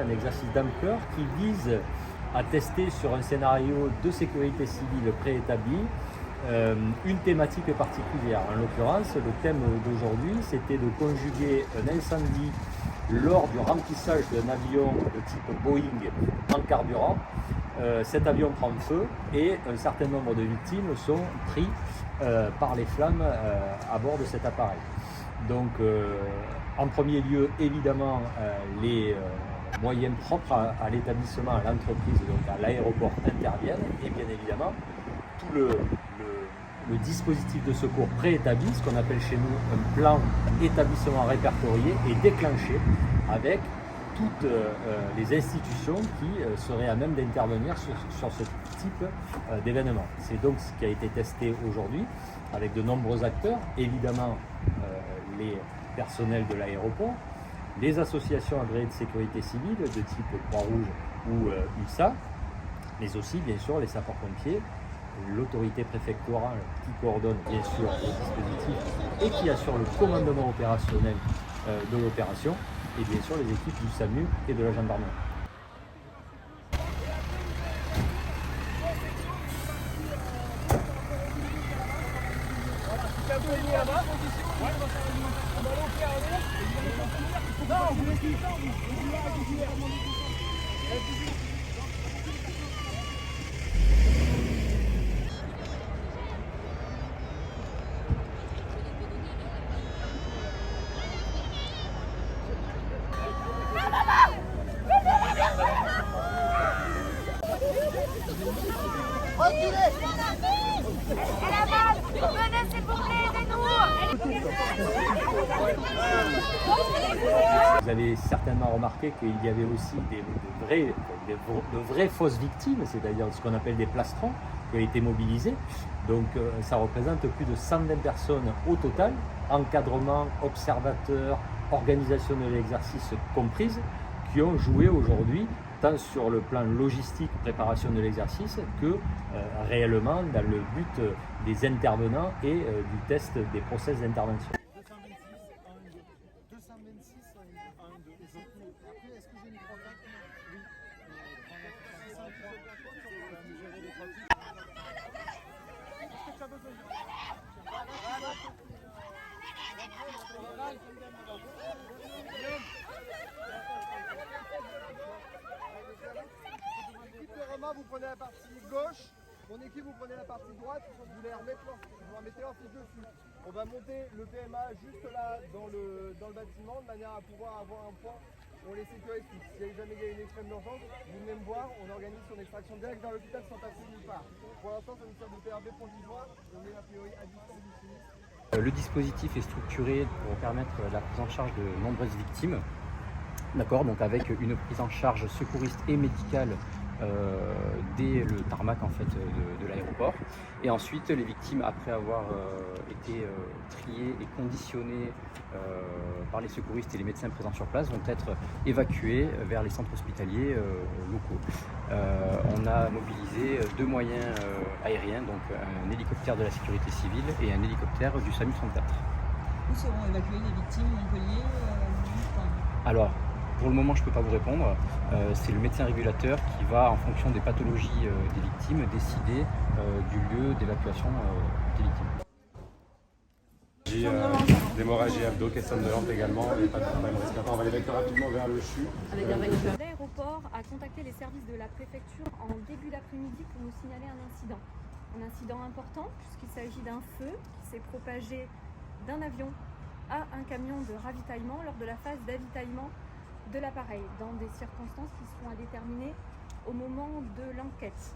un exercice d'ampleur qui vise à tester sur un scénario de sécurité civile préétabli une thématique particulière. En l'occurrence, le thème d'aujourd'hui, c'était de conjuguer un incendie lors du remplissage d'un avion de type Boeing en carburant. Cet avion prend feu et un certain nombre de victimes sont pris par les flammes à bord de cet appareil. Donc, en premier lieu, évidemment, les moyens propres à l'établissement, à l'entreprise, donc à l'aéroport interviennent, et bien évidemment, tout le dispositif de secours préétabli, ce qu'on appelle chez nous un plan établissement répertorié, est déclenché avec toutes les institutions qui seraient à même d'intervenir sur ce type d'événement. C'est donc ce qui a été testé aujourd'hui avec de nombreux acteurs, évidemment les personnels de l'aéroport, les associations agréées de sécurité civile de type Croix-Rouge ou ULSA, mais aussi bien sûr les sapeurs-pompiers, l'autorité préfectorale qui coordonne bien sûr le dispositif et qui assure le commandement opérationnel de l'opération, et bien sûr les équipes du SAMU et de la gendarmerie. Vous avez certainement remarqué qu'il y avait aussi de vraies fausses victimes, c'est-à-dire ce qu'on appelle des plastrons, qui ont été mobilisés. Donc ça représente plus de 120 personnes au total, encadrement, observateurs, organisation de l'exercice comprises, qui ont joué aujourd'hui tant sur le plan logistique, préparation de l'exercice, que réellement dans le but des intervenants et du test des process d'intervention. Vous prenez la partie gauche, mon équipe vous prenez la partie droite, vous les remettez vous en mettez leur fil dessus. On va monter le PMA juste là dans le bâtiment de manière à pouvoir avoir un point pour les sécuriser. Si jamais il y a une extrême urgence, vous venez me voir, on organise son extraction directe vers l'hôpital sans passer nulle part. Pour l'instant, ça nous sert de PRB provisoire, on est a priori à distance du sinistre. Le dispositif est structuré pour permettre la prise en charge de nombreuses victimes. D'accord, donc avec une prise en charge secouriste et médicale dès le tarmac en fait de l'aéroport, et ensuite les victimes, après avoir été triées et conditionnées par les secouristes et les médecins présents sur place, vont être évacuées vers les centres hospitaliers locaux. On a mobilisé 2 moyens aériens, donc un hélicoptère de la sécurité civile et un hélicoptère du SAMU 34. Où seront évacuées les victimes? Montpellier Alors, pour le moment, je ne peux pas vous répondre. C'est le médecin régulateur qui va, en fonction des pathologies des victimes, décider du lieu d'évacuation des victimes. L'hémorragie abdo, question de lampe également, il n'y a pas de problème respiratoire. On va l'évacuer rapidement vers le CHU. L'aéroport a contacté les services de la préfecture en début d'après-midi pour nous signaler un incident. Un incident important puisqu'il s'agit d'un feu qui s'est propagé d'un avion à un camion de ravitaillement lors de la phase d'avitaillement de l'appareil, dans des circonstances qui seront à déterminer au moment de l'enquête.